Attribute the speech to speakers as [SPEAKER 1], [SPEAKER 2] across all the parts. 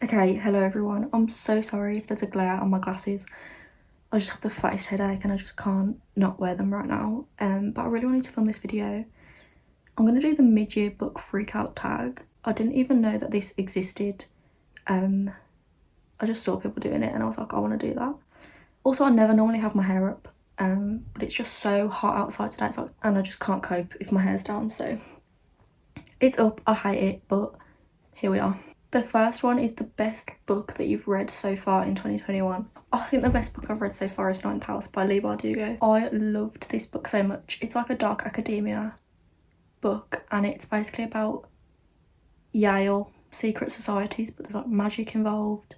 [SPEAKER 1] Okay, hello everyone. I'm so sorry if there's a glare on my glasses. I just have the fattest headache and I just can't not wear them right now. But I really wanted to film this video. I'm gonna do the mid-year book Freakout tag. I didn't even know that this existed. I just saw people doing it and I was like, I want to do that. Also, I never normally have my hair up, but it's just so hot outside today, and I just can't cope if my hair's down, so it's up. I hate it, but here we are. The first one is the best book that you've read so far in 2021. I think the best book I've read so far is Ninth House by Leigh Bardugo. I loved this book so much. It's like a dark academia book and it's basically about Yale secret societies, but there's like magic involved,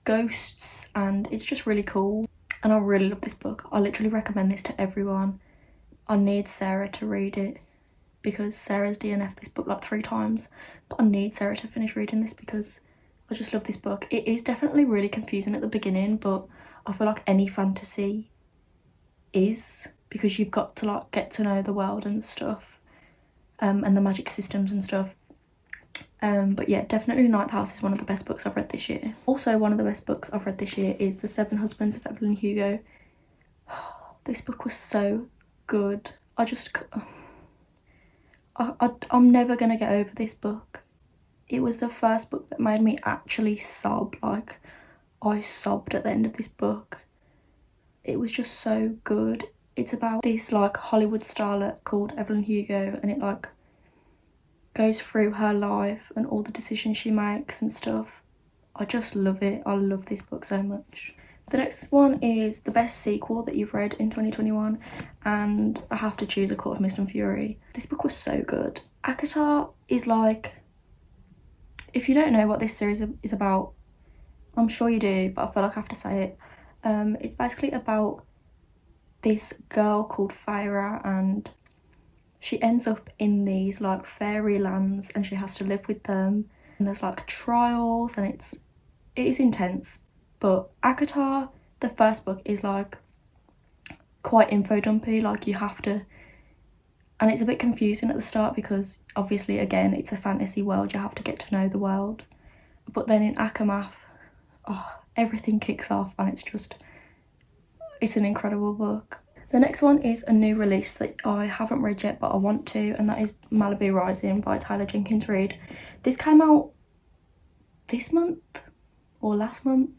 [SPEAKER 1] ghosts, and it's just really cool. And I really love this book. I literally recommend this to everyone. I need Sarah to read it because Sarah's DNF'd this book like 3 times, but I need Sarah to finish reading this because I just love this book. It is definitely really confusing at the beginning, but I feel like any fantasy is, because you've got to like get to know the world and stuff, and the magic systems and stuff. But yeah, definitely Ninth House is one of the best books I've read this year. Also, one of the best books I've read this year is The 7 Husbands of Evelyn Hugo. This book was so good. I'm never gonna get over this book. It was the first book that made me actually sob. Like, I sobbed at the end of this book. It was just so good. It's about this like Hollywood starlet called Evelyn Hugo, and it like goes through her life and all the decisions she makes and stuff. I just love it. I love this book so much. The next one is the best sequel that you've read in 2021, and I have to choose A Court of Mist and Fury. This book was so good. ACOTAR is like, if you don't know what this series is about, I'm sure you do, but I feel like I have to say it. It's basically about this girl called Feyre, and she ends up in these like fairy lands and she has to live with them, and there's like trials and it is intense. But ACOTAR, the first book, is like quite info dumpy, like you have to, and it's a bit confusing at the start because obviously again it's a fantasy world, you have to get to know the world. But then in ACOMAF, everything kicks off and it's an incredible book. The next one is a new release that I haven't read yet but I want to, and that is Malibu Rising by Taylor Jenkins Reid. This came out this month or last month,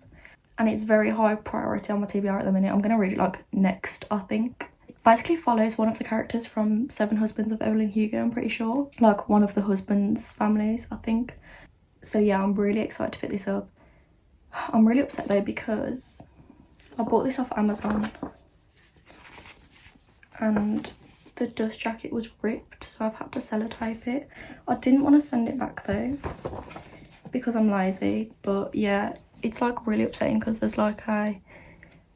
[SPEAKER 1] and it's very high priority on my TBR at the minute. I'm going to read it like next, I think. It basically follows one of the characters from 7 Husbands of Evelyn Hugo, I'm pretty sure. Like one of the husbands' families, I think. So yeah, I'm really excited to pick this up. I'm really upset though because I bought this off Amazon and the dust jacket was ripped, so I've had to sellotape it. I didn't want to send it back though because I'm lazy, but yeah, it's like really upsetting because there's like a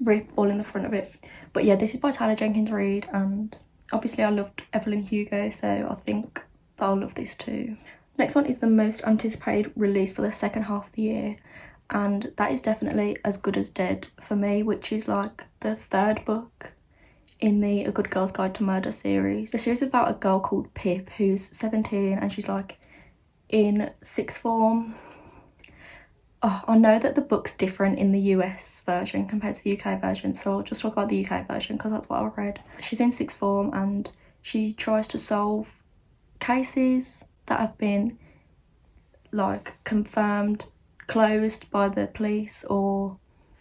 [SPEAKER 1] rip all in the front of it. But yeah, this is by Taylor Jenkins Reid, and obviously I loved Evelyn Hugo, so I think that I'll love this too. Next one is the most anticipated release for the second half of the year, and that is definitely As Good as Dead for me, which is like the 3rd book in the A Good Girl's Guide to Murder series. The series is about a girl called Pip who's 17 and she's like in 6th form. I know that the book's different in the US version compared to the UK version, so I'll just talk about the UK version because that's what I read. She's in 6th form and she tries to solve cases that have been like confirmed, closed by the police, or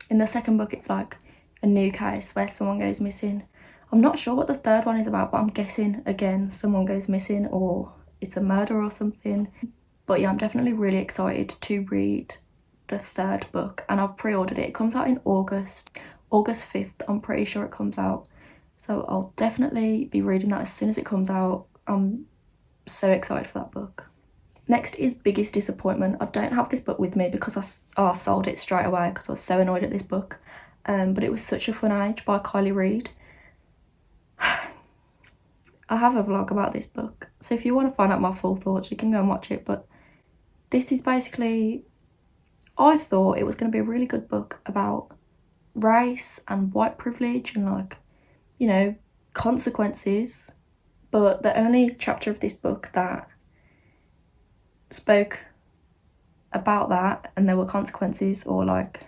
[SPEAKER 1] in the 2nd book it's like a new case where someone goes missing. I'm not sure what the 3rd one is about, but I'm guessing again someone goes missing or it's a murder or something. But yeah, I'm definitely really excited to read the 3rd book, and I've pre-ordered it. It comes out in August 5th, I'm pretty sure it comes out, so I'll definitely be reading that as soon as it comes out. I'm so excited for that book. Next is Biggest Disappointment. I don't have this book with me because I sold it straight away because I was so annoyed at this book, but it was Such a Fun Age by Kylie Reid. I have a vlog about this book, so if you want to find out my full thoughts you can go and watch it. But this is basically, I thought it was going to be a really good book about race and white privilege and like, you know, consequences, but the only chapter of this book that spoke about that and there were consequences, or like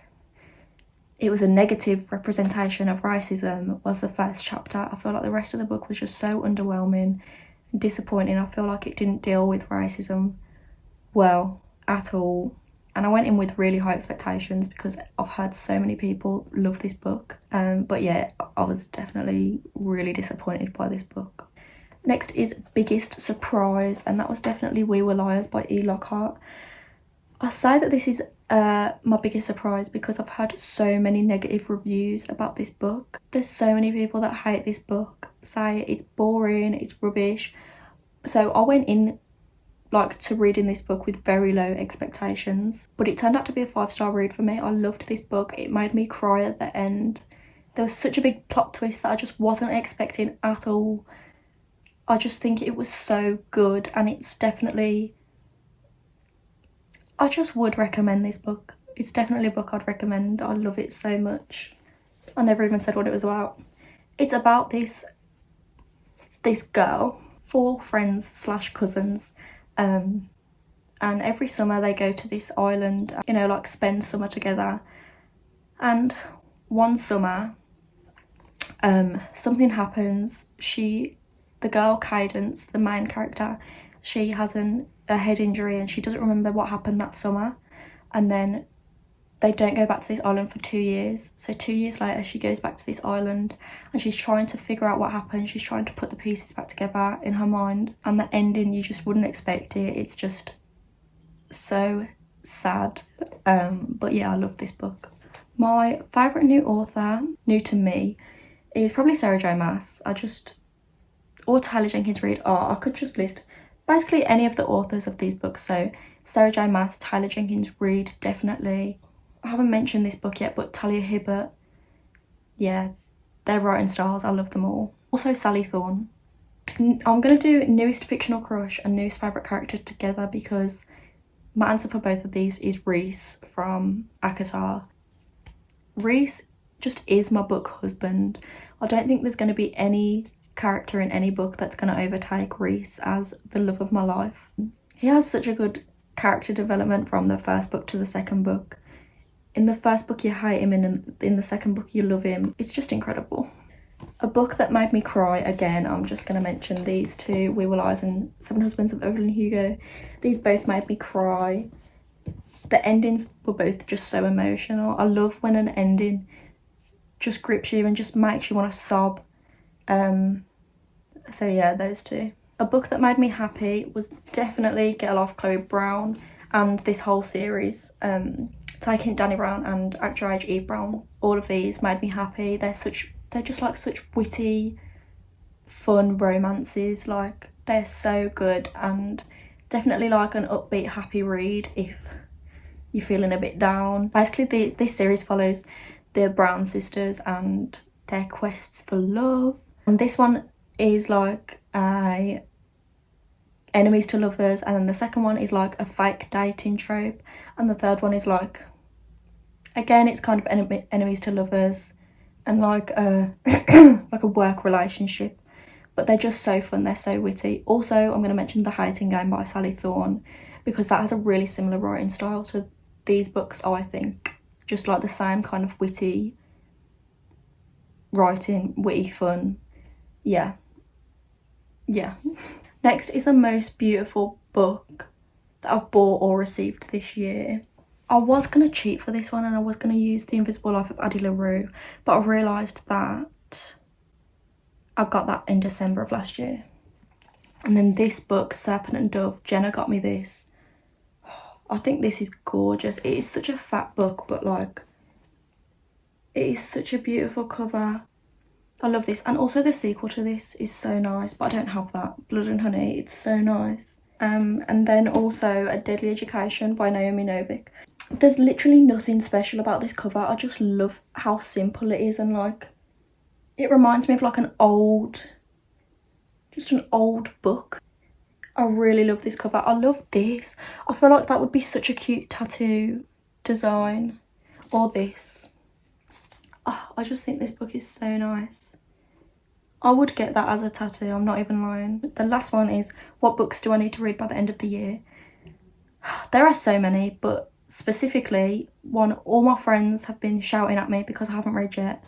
[SPEAKER 1] it was a negative representation of racism, was the first chapter. I feel like the rest of the book was just so underwhelming and disappointing. I feel like it didn't deal with racism well at all. And I went in with really high expectations because I've heard so many people love this book. But yeah, I was definitely really disappointed by this book. Next is Biggest Surprise, and that was definitely We Were Liars by E. Lockhart. I say that this is my biggest surprise because I've heard so many negative reviews about this book. There's so many people that hate this book, say it's boring, it's rubbish. So I went in like to reading this book with very low expectations, but it turned out to be a 5-star read for me. I loved this book. It made me cry at the end. There was such a big plot twist that I just wasn't expecting at all. I just think it was so good, and it's definitely, I just would recommend this book. It's definitely a book I'd recommend. I love it so much. I never even said what it was about. It's about this girl, 4 friends slash cousins, and every summer they go to this island, you know, like spend summer together. And one summer, something happens. The girl Cadence, the main character, she has a head injury and she doesn't remember what happened that summer. And then they don't go back to this island for 2 years. So 2 years later, she goes back to this island and she's trying to figure out what happened. She's trying to put the pieces back together in her mind. And the ending, you just wouldn't expect it. It's just so sad. But yeah, I love this book. My favourite new author, new to me, is probably Sarah J Maas. Or Tyler Jenkins Reid. I could just list basically any of the authors of these books. So Sarah J Maas, Tyler Jenkins Reid, definitely. I haven't mentioned this book yet, but Talia Hibbert. Yeah, their writing styles, I love them all. Also Sally Thorne. I'm going to do newest fictional crush and newest favourite character together because my answer for both of these is Reese from ACOTAR. Reese just is my book husband. I don't think there's going to be any character in any book that's going to overtake Reese as the love of my life. He has such a good character development from the first book to the second book. In the first book you hate him, and in the second book you love him. It's just incredible. A book that made me cry, again, I'm just going to mention these two, We Were Liars and Seven Husbands of Evelyn Hugo. These both made me cry. The endings were both just so emotional. I love when an ending just grips you and just makes you want to sob. So yeah, those two. A book that made me happy was definitely Get a Life, Chloe Brown, and this whole series, Taking Danny Brown and Act Your Age, Eve Brown. All of these made me happy. They're just like such witty, fun romances. Like, they're so good, and definitely like an upbeat, happy read if you're feeling a bit down. Basically, this series follows the Brown sisters and their quests for love. And this one is like a enemies to lovers, and then the second one is like a fake dating trope, and the third one is like, again, it's kind of enemies to lovers and like a like a work relationship, but they're just so fun. They're so witty. Also, I'm going to mention The Hating Game by Sally Thorne because that has a really similar writing style to these books, I think. Just like the same kind of witty writing, witty fun. Yeah. Next is the most beautiful book that I've bought or received this year. I was going to cheat for this one and I was going to use The Invisible Life of Addie LaRue, but I realised that I got that in December of last year. And then this book, Serpent and Dove, Jenna got me this. I think this is gorgeous. It is such a fat book, but like, it is such a beautiful cover. I love this. And also the sequel to this is so nice, but I don't have that. Blood and Honey, it's so nice. And then also A Deadly Education by Naomi Novik. There's literally nothing special about this cover. I just love how simple it is, and like, it reminds me of like an old book. I really love this cover. I love this. I feel like that would be such a cute tattoo design. Or this. Oh, I just think this book is so nice. I would get that as a tattoo, I'm not even lying. The last one is What Books Do I Need to Read by the End of the Year? There are so many, but specifically one all my friends have been shouting at me because I haven't read yet.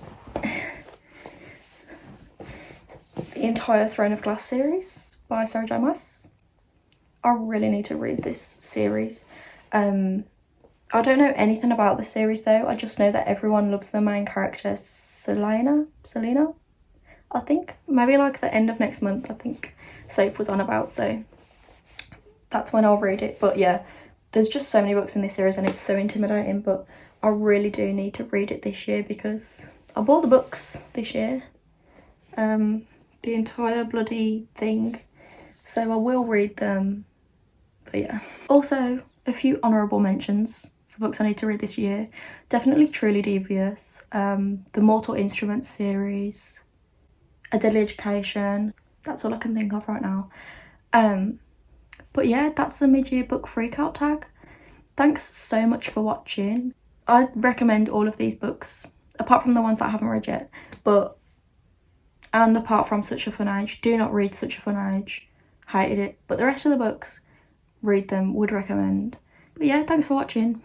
[SPEAKER 1] The entire Throne of Glass series by Sarah J Maas. I really need to read this series. I don't know anything about the series though. I just know that everyone loves the main character, Selena, I think. Maybe like the end of next month, I think Soph was on about, so that's when I'll read it. But yeah, there's just so many books in this series and it's so intimidating, but I really do need to read it this year because I bought the books this year. The entire bloody thing. So I will read them. But yeah. Also, a few honourable mentions for books I need to read this year. Definitely Truly Devious, the Mortal Instruments series, A Deadly Education. That's all I can think of right now. But yeah, that's the mid-year book Freakout tag. Thanks so much for watching. I'd recommend all of these books, apart from the ones that I haven't read yet, and apart from Such a Fun Age. Do not read Such a Fun Age. Hated it. But the rest of the books, read them, would recommend. But yeah, thanks for watching.